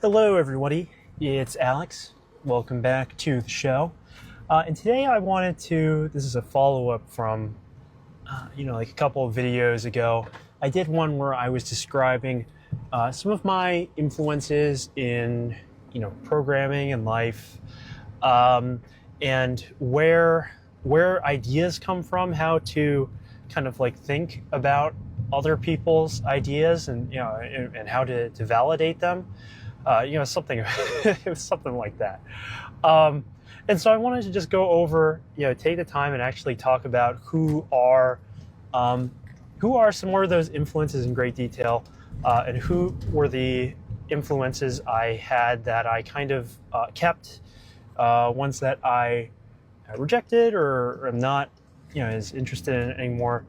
Hello, everybody. It's Alex. Welcome back to the show. And today I wanted to, this is a follow up from, like a couple of videos ago. I did one where I was describing some of my influences in, programming and life, and where ideas come from, how to kind of like think about other people's ideas and, and how to validate them. Something it was something like that. And so I wanted to just go over, take the time and actually talk about who are some more of those influences in great detail, and who were the influences I had that I kind of kept, ones that I rejected or am not, as interested in anymore.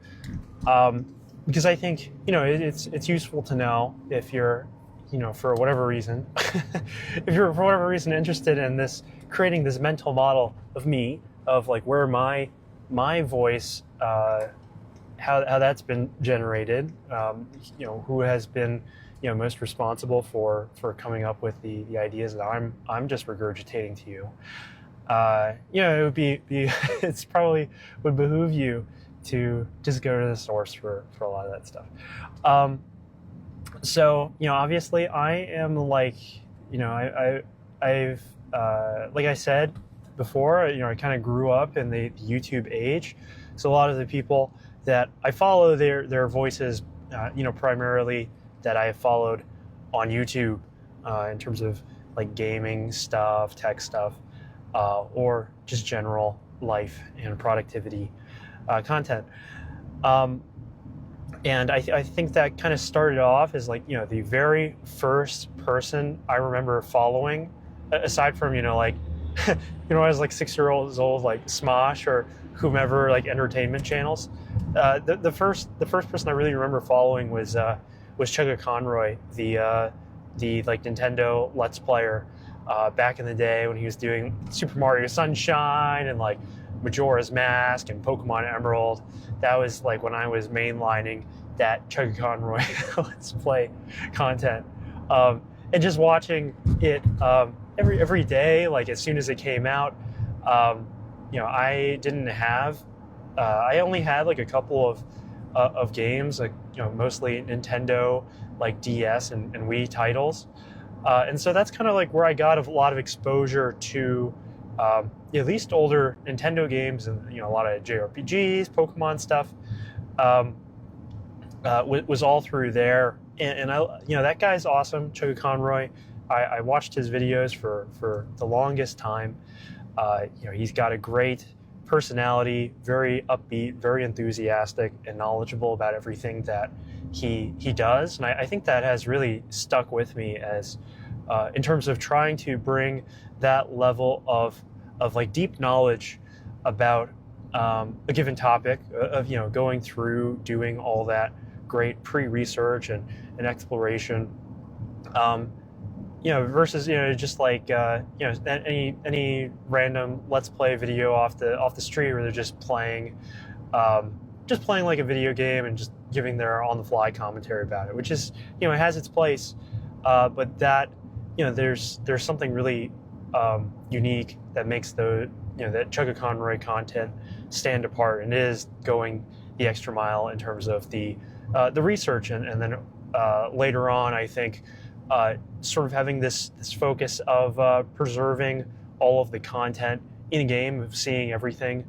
Because I think, it's useful to know if you're, for whatever reason, if you're for whatever reason interested in this, creating this mental model of me, of like where my voice, how that's been generated, who has been, most responsible for coming up with the ideas that I'm just regurgitating to you. It would be it's probably would behoove you to just go to the source for a lot of that stuff. So, obviously I am like, I've, like I said before, I kind of grew up in the YouTube age. So a lot of the people that I follow, their voices, primarily that I have followed on YouTube, in terms of like gaming stuff, tech stuff, or just general life and productivity content. And I think that kind of started off as like, the very first person I remember following, aside from, like, I was like 6 years old, like Smosh or whomever, like entertainment channels. The first person I really remember following was Chugga Conroy, the like Nintendo Let's Player, back in the day when he was doing Super Mario Sunshine and like Majora's Mask and Pokemon Emerald. That was like when I was mainlining that Chugga Conroy Let's Play content, and just watching it every day. Like as soon as it came out, I didn't have. I only had like a couple of games, like mostly Nintendo, like DS and Wii titles, and so that's kind of like where I got a lot of exposure to. At least older Nintendo games and a lot of JRPGs, Pokemon stuff, was all through there. And I, that guy's awesome, Chugga Conroy. I watched his videos for the longest time. He's got a great personality, very upbeat, very enthusiastic, and knowledgeable about everything that he does. And I think that has really stuck with me as, in terms of trying to bring that level of like deep knowledge about a given topic, of going through doing all that great pre-research and exploration, versus just like any random Let's Play video off the street where they're just playing like a video game and just giving their on-the-fly commentary about it, which is it has its place, but that there's something really unique that makes that Chugga Conroy content stand apart, and is going the extra mile in terms of the research, and then later on, I think, sort of having this focus of preserving all of the content in a game, of seeing everything,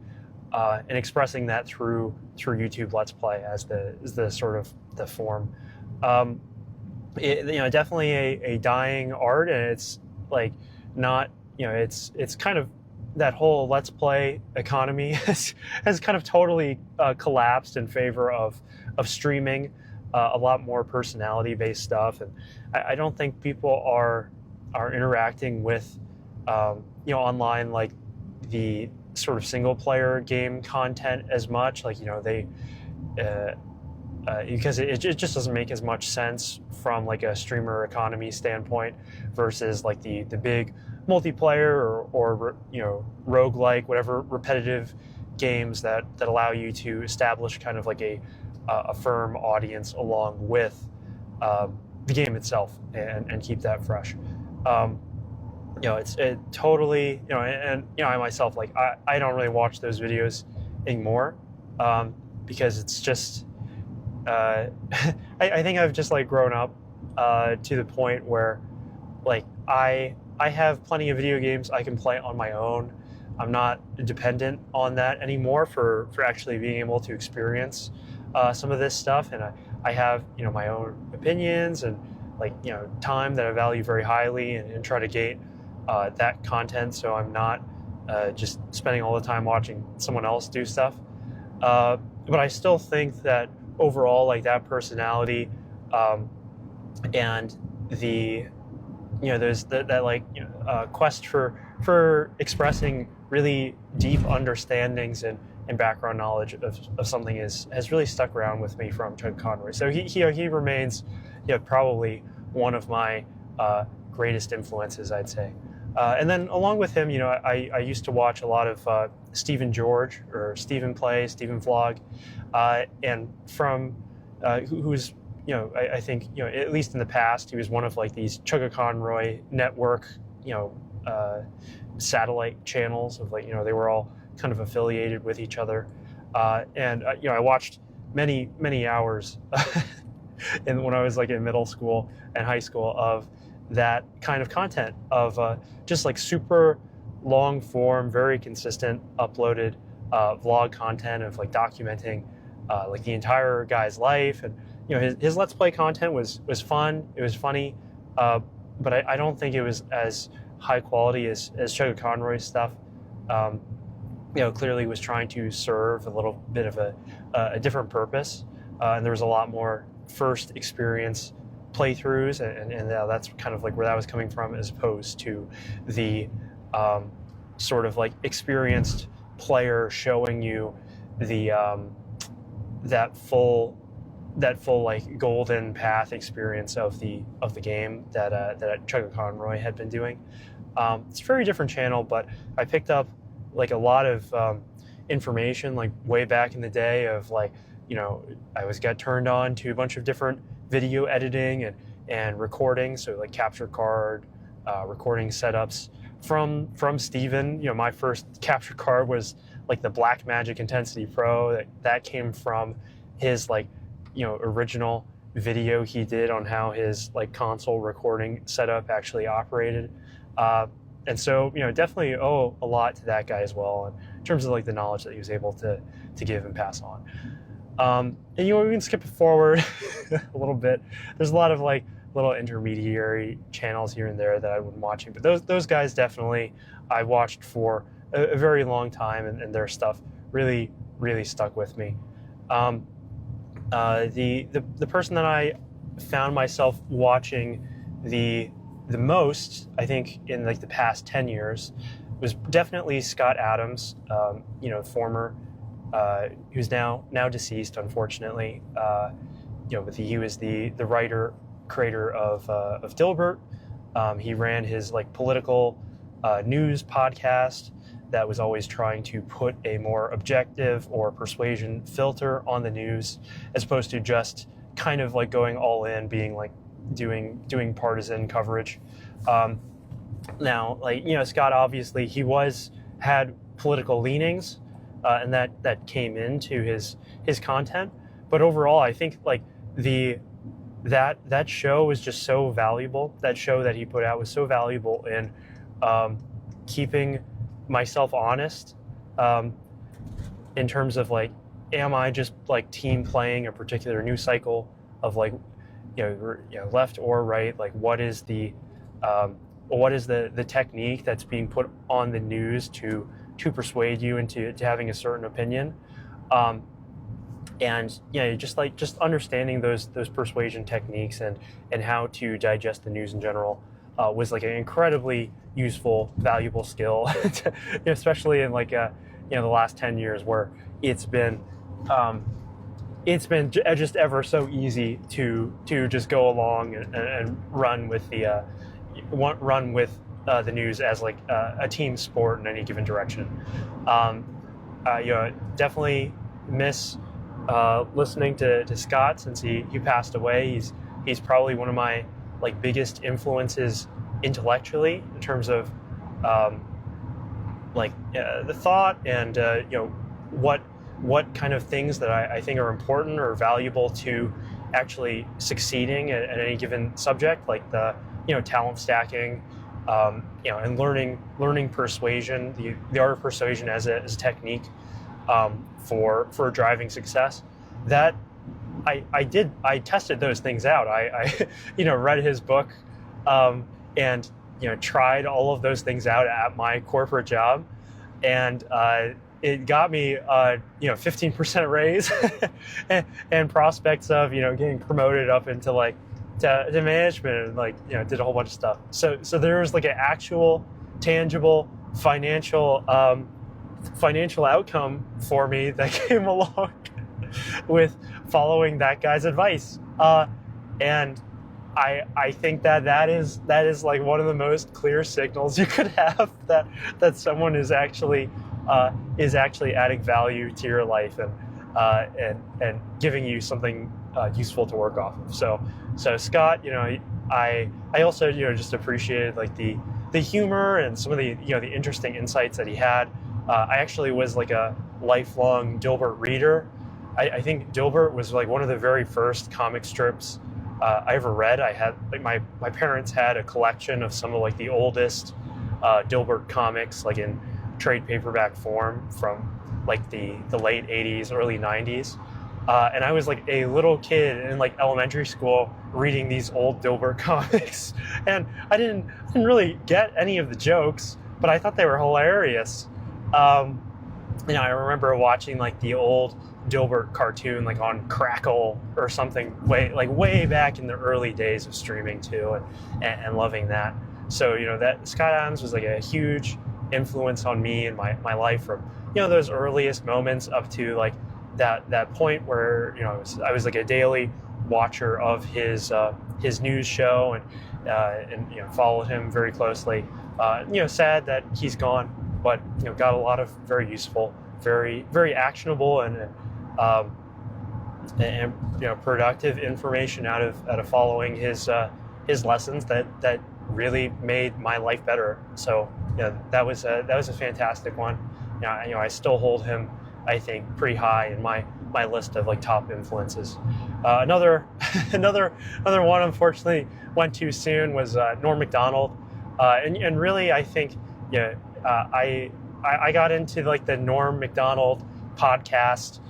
and expressing that through YouTube Let's Play as the sort of the form. Definitely a dying art, and it's like not, it's kind of, that whole Let's Play economy has kind of totally collapsed in favor of streaming, a lot more personality-based stuff, and I don't think people are interacting with online, like the sort of single-player game content as much. Like they because it just doesn't make as much sense from like a streamer economy standpoint versus like the big multiplayer or roguelike, whatever, repetitive games that allow you to establish kind of like a firm audience along with the game itself, and keep that fresh. It totally, I myself, like, I don't really watch those videos anymore, because it's just, I think I've just like grown up to the point where like I have plenty of video games I can play on my own. I'm not dependent on that anymore for actually being able to experience some of this stuff, and I have my own opinions and like time that I value very highly, and try to gate that content, so I'm not just spending all the time watching someone else do stuff. But I still think that overall, like that personality, and the there's that like quest for expressing really deep understandings and background knowledge of something has really stuck around with me from Chuck Conroy. So he remains probably one of my greatest influences, I'd say. And then along with him, I used to watch a lot of Stephen George, or Stephen Play, Stephen Vlog, and from who's I think at least in the past he was one of like these Chuck Conroy network satellite channels of like they were all kind of affiliated with each other, and I watched many hours and when I was like in middle school and high school of that kind of content of just like super long form, very consistent uploaded vlog content of like documenting like the entire guy's life. And his Let's Play content was fun, it was funny, but I don't think it was as high quality as Chuck Conroy's stuff. Clearly was trying to serve a little bit of a different purpose, and there was a lot more first experience playthroughs, and that's kind of like where that was coming from, as opposed to the sort of like experienced player showing you the that full like golden path experience of the game that Chuck Conroy had been doing. It's a very different channel, but I picked up like a lot of information like way back in the day of like I got turned on to a bunch of different video editing and recording, so like capture card recording setups from Steven. My first capture card was like the Blackmagic Intensity Pro. That came from his like original video he did on how his like console recording setup actually operated, and so definitely owe a lot to that guy as well in terms of like the knowledge that he was able to give and pass on. And we can skip it forward a little bit. There's a lot of like little intermediary channels here and there that I wasn't watching, but those guys definitely I watched for a very long time, and their stuff really stuck with me. The person that I found myself watching the most, I think, in like the past 10 years was definitely Scott Adams, former, who's now deceased, unfortunately. But he was the writer, creator of Dilbert. He ran his like political news podcast that was always trying to put a more objective or persuasion filter on the news, as opposed to just kind of like going all in, being like doing partisan coverage. Now, like Scott, obviously he had political leanings, and that came into his content. But overall, I think like that show was just so valuable. That show that he put out was so valuable in keeping myself honest, in terms of like, am I just like team playing a particular news cycle of like left or right? Like what is the technique that's being put on the news to persuade you into having a certain opinion, and just understanding those persuasion techniques and how to digest the news in general was like an incredibly useful, valuable skill, especially in like the last 10 years where it's been just ever so easy to just go along and run with the news as like a team sport in any given direction. Definitely miss listening to Scott since he passed away. He's probably one of my like biggest influences intellectually in terms of um, the thought and what kind of things that I think are important or valuable to actually succeeding at any given subject, like the talent stacking, and learning persuasion, the art of persuasion as a technique for driving success. That I tested those things out. I read his book, and tried all of those things out at my corporate job, and it got me 15% raise and prospects of getting promoted up into to management, and did a whole bunch of stuff. So there was like an actual tangible financial outcome for me that came along with following that guy's advice, and I think that is like one of the most clear signals you could have that someone is actually adding value to your life and giving you something useful to work off of. So Scott, I also just appreciated like the humor and some of the the interesting insights that he had. I actually was like a lifelong Dilbert reader. I think Dilbert was like one of the very first comic strips I ever read. I had my parents had a collection of some of like the oldest Dilbert comics, like in trade paperback form from like the late 80s, early 90s. And I was like a little kid in like elementary school reading these old Dilbert comics, and I didn't really get any of the jokes, but I thought they were hilarious. I remember watching like the old Dilbert cartoon like on Crackle or something way back in the early days of streaming too, and loving that. So that Scott Adams was like a huge influence on me in my life from those earliest moments up to like that point where I was like a daily watcher of his news show and followed him very closely. Sad that he's gone, but got a lot of very useful, very very actionable and productive information out of following his lessons that really made my life better. So that was a fantastic one. I still hold him, I think, pretty high in my list of like top influences. Another one, unfortunately, went too soon was Norm Macdonald, and really I think I got into like the Norm Macdonald podcast,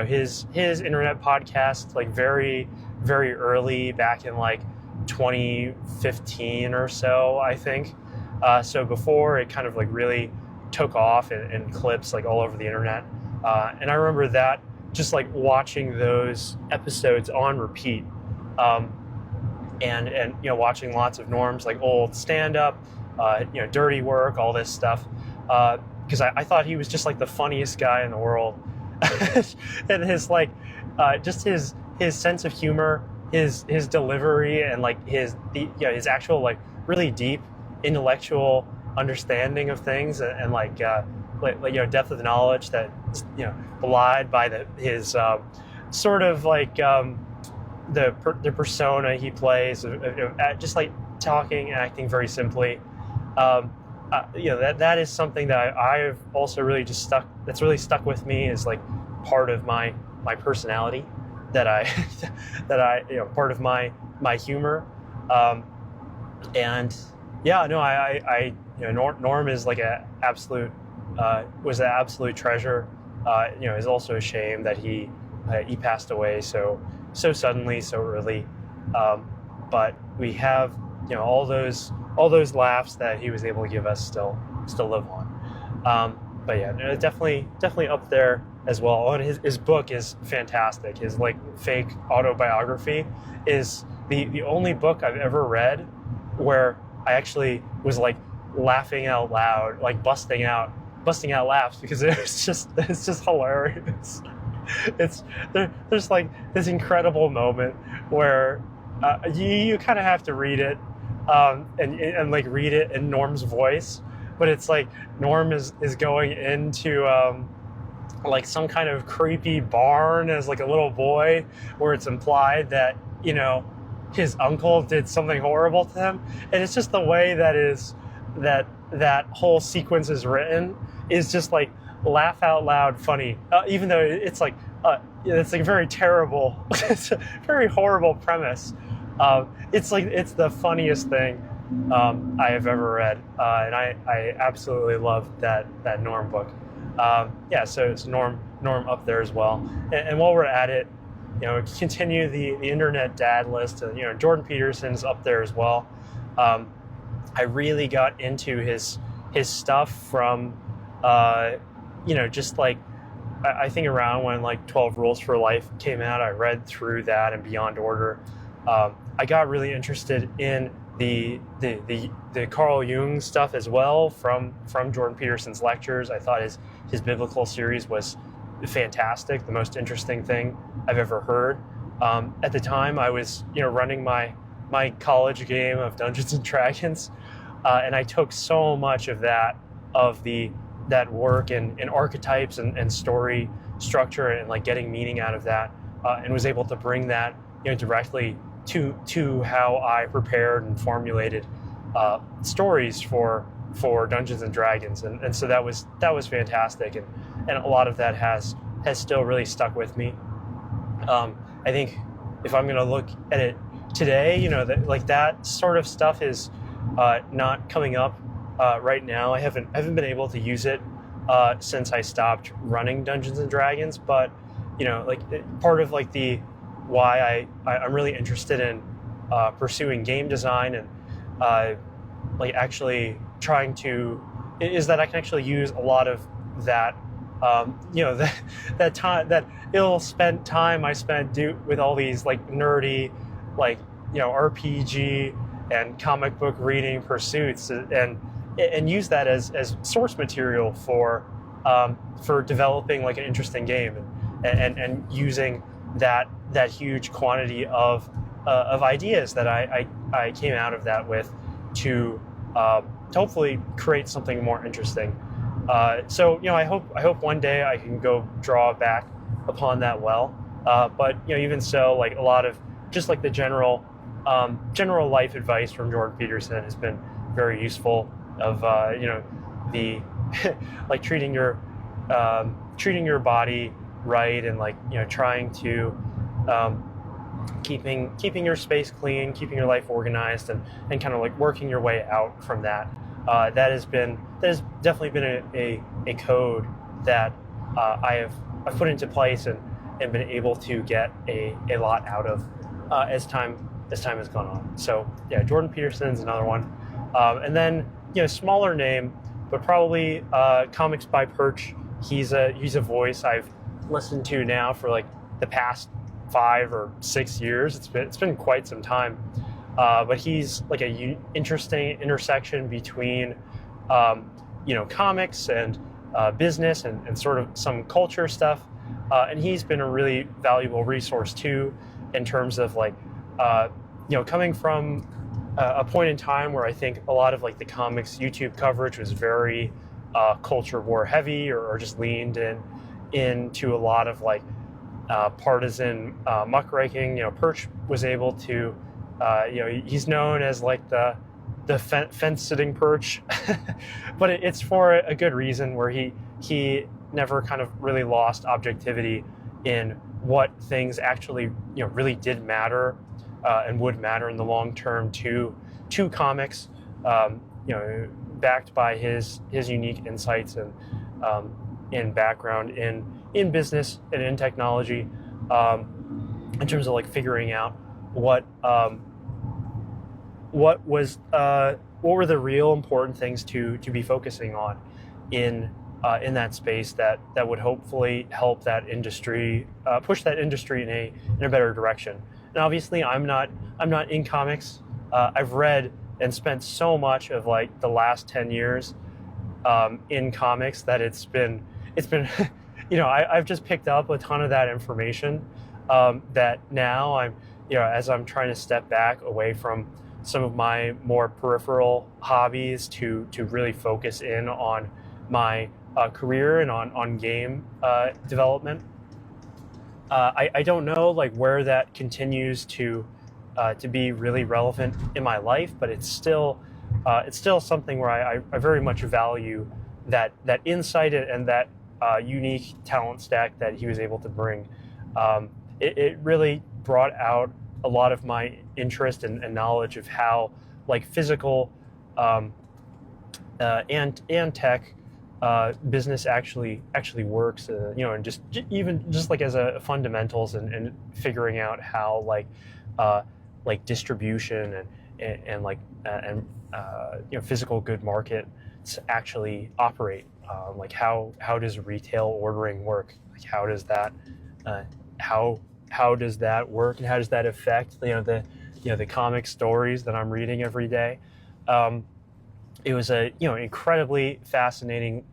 his internet podcast like very very early back in like 2015 or so, I think. So before it kind of like really took off in clips like all over the internet, and I remember that just like watching those episodes on repeat, and watching lots of Norm's like old stand-up, dirty work, all this stuff, because I thought he was just like the funniest guy in the world. And his like just his sense of humor, his delivery, and like his actual like really deep intellectual understanding of things, and depth of knowledge that belied by his sort of like the persona he plays, just like talking and acting very simply. That is something that I've also really that's really stuck with me, is like part of my personality, that I part of my humor, and Norm is like was an absolute treasure. It's also a shame that he passed away so suddenly, so early, but we have all those laughs that he was able to give us still live on. But yeah, definitely up there as well. And his book is fantastic. His like fake autobiography is the only book I've ever read where I actually was like laughing out loud, like busting out laughs, because it's just hilarious. There's like this incredible moment where you kind of have to read it, and like read it in Norm's voice, but it's like Norm is going into like some kind of creepy barn as like a little boy, where it's implied that his uncle did something horrible to him, and it's just the way that whole sequence is written is just like laugh out loud funny, even though it's like very terrible, it's a very horrible premise. It's like it's the funniest thing I have ever read, and I absolutely love that Norm book. Yeah, so it's Norm up there as well. And while we're at it, continue the internet dad list. Jordan Peterson's up there as well. I really got into his stuff from, just like I think around when like 12 Rules for Life came out. I read through that and Beyond Order. I got really interested in the Carl Jung stuff as well from Jordan Peterson's lectures. I thought his biblical series was fantastic, the most interesting thing I've ever heard. At the time, I was running my college game of Dungeons and Dragons, and I took so much of that work and archetypes and story structure and like getting meaning out of that, and was able to bring that directly to how I prepared and formulated stories for Dungeons and Dragons, and so that was fantastic, and a lot of that has still really stuck with me. I think if I'm going to look at it today, that sort of stuff is not coming up right now. I haven't been able to use it since I stopped running Dungeons and Dragons, but part of like the why I'm really interested in pursuing game design and actually trying to is that I can actually use a lot of that that time, that ill-spent time I spent with all these like nerdy RPG and comic book reading pursuits, and use that as source material for developing like an interesting game, and using that huge quantity of ideas that I came out of that with to hopefully create something more interesting. So I hope one day I can go draw back upon that well. But even so, like a lot of just like the general life advice from Jordan Peterson has been very useful. Of the like treating your body right, and trying to keeping your space clean, keeping your life organized, and kind of like working your way out from that. That has definitely been a code that I've put into place and been able to get a lot out of as time has gone on. So yeah, Jordan Peterson's another one, and then smaller name, but probably Comics by Perch. He's a voice I've listened to now for like the past 5 or 6 years. It's been quite some time. But he's like a interesting intersection between, comics and business and sort of some culture stuff. And he's been a really valuable resource too, in terms of coming from a point in time where I think a lot of like the comics YouTube coverage was very culture war heavy, or just leaned into a lot of partisan muckraking. Perch was able to, he's known as like the fence sitting Perch, but it's for a good reason, where he never kind of really lost objectivity in what things actually really did matter, and would matter in the long term to comics, backed by his unique insights and background in business and in technology, in terms of like figuring out what were the real important things to be focusing on in that space that would hopefully help that industry, push that industry in a better direction. And obviously, I'm not in comics. I've read and spent so much of like the last 10 years in comics that it's been I've just picked up a ton of that information, that now I'm as I'm trying to step back away from some of my more peripheral hobbies to really focus in on my career and on game development. I don't know like where that continues to to be really relevant in my life, but it's still something where I very much value that insight and that unique talent stack that he was able to bring. It really brought out a lot of my interest and knowledge of how like physical and tech business actually works. And just even just like as a fundamentals and figuring out how like distribution and physical good markets actually operate. Like how does retail ordering work? Like how does that work, and how does that affect the comic stories that I'm reading every day? It was a incredibly fascinating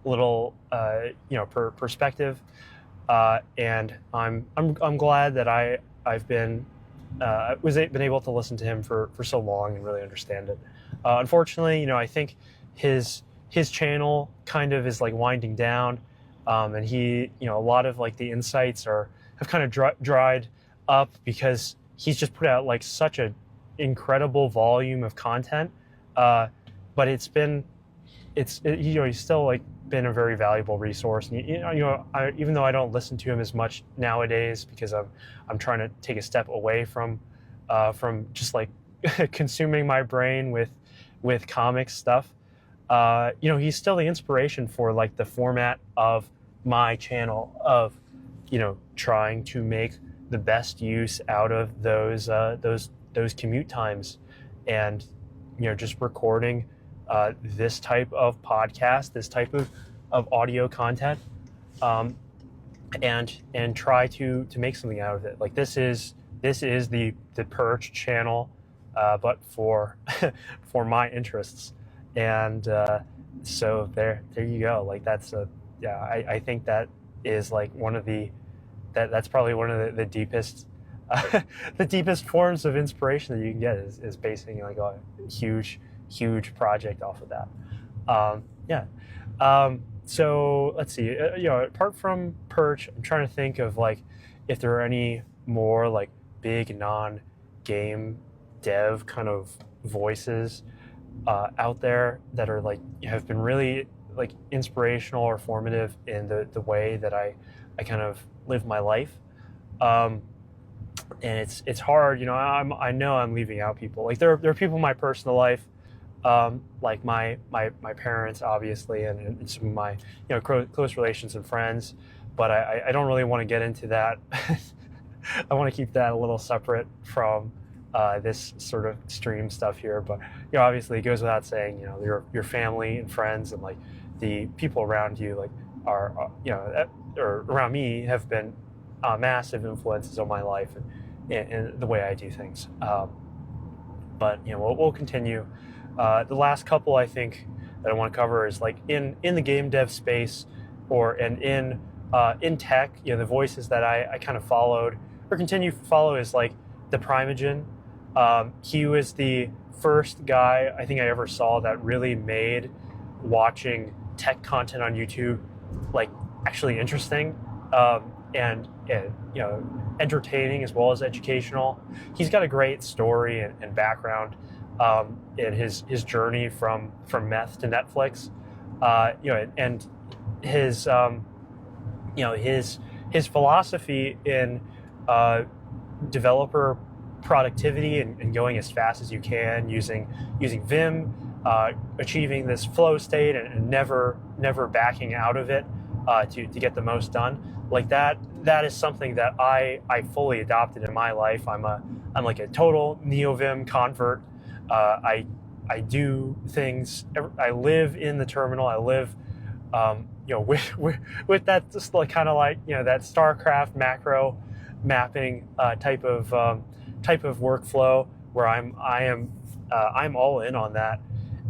little perspective, and I'm glad that I've been able to listen to him for so long and really understand it. Unfortunately, I think his channel kind of is like winding down, and he a lot of like the insights have kind of dried up because he's just put out like such an incredible volume of content. But he's still like been a very valuable resource. And even though I don't listen to him as much nowadays because I'm trying to take a step away from just like consuming my brain with comic stuff. He's still the inspiration for like the format of my channel of trying to make the best use out of those commute times, and just recording this type of podcast, this type of audio content, and try to make something out of it. Like this is the Perch channel, but for my interests, and so there you go. Like I think that is like that's probably one of the deepest the deepest forms of inspiration that you can get is basing like a huge project off of that. So let's see. Apart from Perch, I'm trying to think of like if there are any more like big non-game dev kind of voices out there that are like have been really like inspirational or formative in the way that I kind of live my life. And it's hard, I know I'm leaving out people. Like there are people in my personal life, like my parents, obviously, and some of my close relations and friends, but I don't really want to get into that. I want to keep that a little separate from this sort of stream stuff here. But obviously, it goes without saying, your family and friends and like the people around you, like are or around me, have been massive influences on my life and the way I do things. But we'll continue. The last couple I think that I want to cover is like in the game dev space and in tech. The voices that I kind of followed or continue to follow is like the Primeagen. He was the first guy I think I ever saw that really made watching tech content on YouTube like actually interesting, and entertaining as well as educational. He's got a great story and background in his journey from meth to Netflix, and his philosophy in developer productivity and going as fast as you can using Vim, achieving this flow state and never backing out of it to get the most done. Like that is something that I fully adopted in my life. I'm like a total NeoVim convert. I do things. I live in the terminal. I live with that, just like kind of like that StarCraft macro mapping type of workflow where I'm all in on that,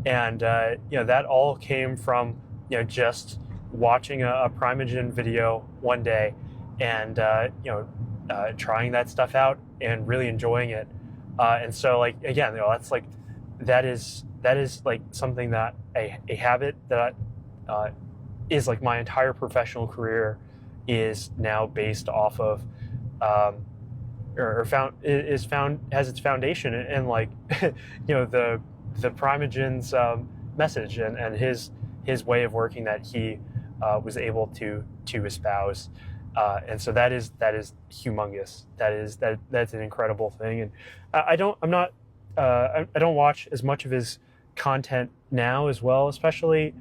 and that all came from just watching a Primeagen video one day and trying that stuff out and really enjoying it, and so like again that's like that is like something that a habit that is like my entire professional career is now based off of, or found is found has its foundation in like the Primogen's message and his way of working that he was able to espouse, and so that is humongous. That's an incredible thing, and I don't watch as much of his content now as well, especially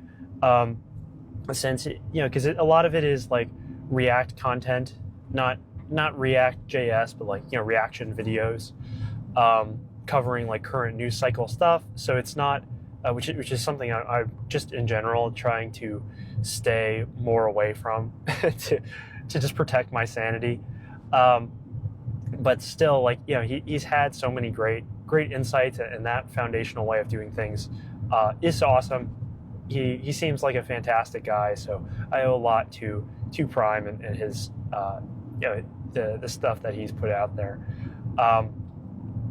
since because a lot of it is like React content, not React JS, but like reaction videos, covering like current news cycle stuff. So it's not which is something I just in general trying to stay more away from to just protect my sanity. But still, like he's had so many great insights, and that foundational way of doing things is awesome. He seems like a fantastic guy, so I owe a lot to Prime and his the stuff that he's put out there.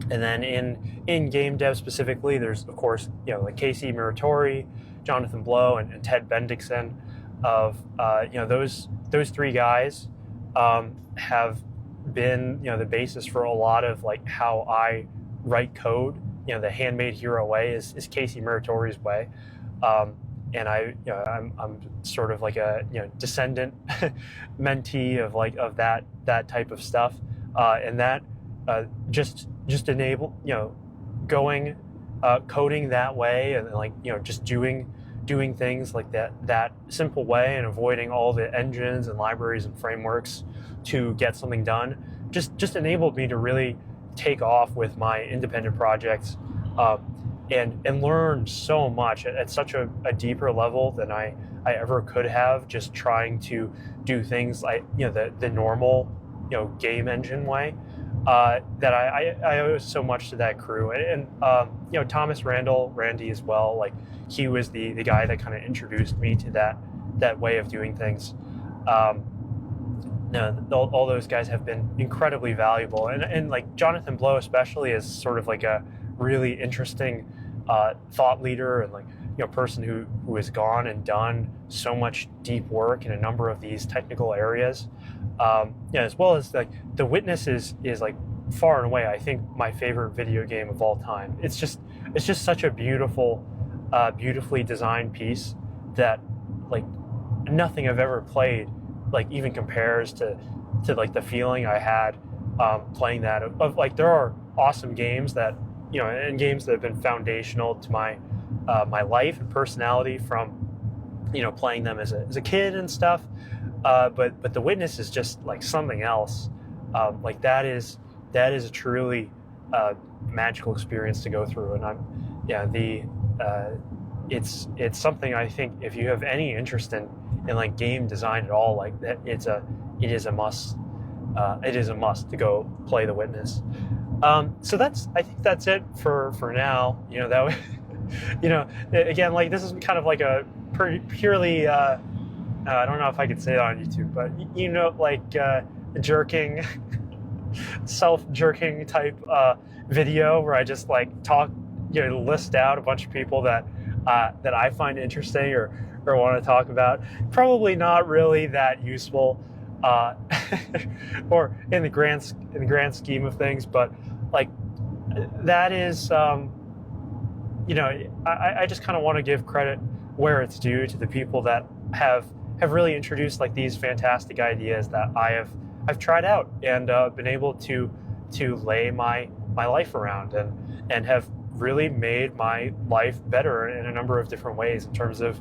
And then in game dev specifically, there's of course like Casey Muratori, Jonathan Blow, and Ted Bendixson. Of those three guys have been the basis for a lot of like how I write code. The handmade hero way is Casey Muratori's way, and I'm sort of like a descendant mentee of that type of stuff, and that just enable going coding that way, and like just doing things like that simple way, and avoiding all the engines and libraries and frameworks to get something done just enabled me to really take off with my independent projects, and learn so much at such a deeper level than I ever could have just trying to do things like the normal game engine way. That I owe so much to that crew, and Thomas Randy as well. Like he was the guy that kind of introduced me to that way of doing things. All those guys have been incredibly valuable, and like Jonathan Blow especially is sort of like a really interesting thought leader, and like person who has gone and done so much deep work in a number of these technical areas, as well as like The Witness is like far and away I think my favorite video game of all time. It's just such a beautiful beautifully designed piece that like nothing I've ever played like even compares to like the feeling I had playing that. Of like there are awesome games that and games that have been foundational to my my life and personality from playing them as a kid and stuff, but The Witness is just like something else. Like that is a truly magical experience to go through, and it's something I think if you have any interest in like game design at all, like that it is a must to go play The Witness. So I think that's it for now. Again, like this is kind of like a purely I don't know if I could say it on YouTube, but like jerking self-jerking type video where I just like talk list out a bunch of people that I find interesting or want to talk about. Probably not really that useful or in the grand scheme of things, but like that is I just kind of want to give credit where it's due to the people that have really introduced like these fantastic ideas that I've tried out and been able to lay my life around and have really made my life better in a number of different ways, in terms of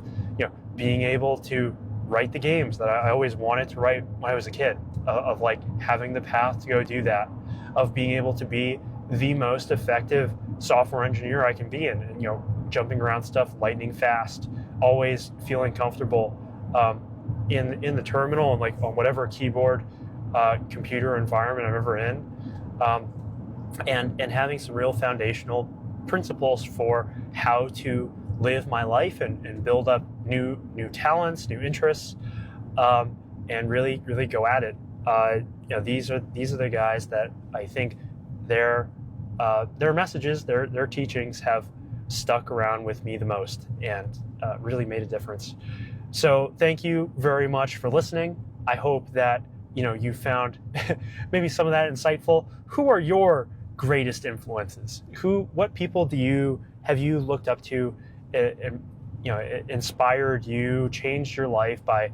being able to write the games that I always wanted to write when I was a kid, of like having the path to go do that, of being able to be the most effective software engineer I can be, and jumping around stuff lightning fast, always feeling comfortable in the terminal and like on whatever keyboard computer environment I'm ever in, and having some real foundational principles for how to live my life and build up new talents, new interests, and really go at it. These are the guys that I think their messages, their teachings have stuck around with me the most, and really made a difference. So thank you very much for listening. I hope that you found maybe some of that insightful. Who are your greatest influences? What people have you looked up to, inspired you, changed your life by,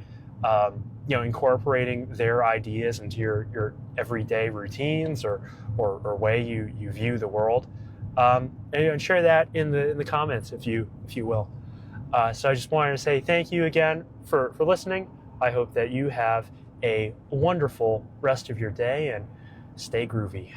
incorporating their ideas into your everyday routines or way you view the world? And share that in the comments if you will. So I just wanted to say thank you again for listening. I hope that you have a wonderful rest of your day and stay groovy.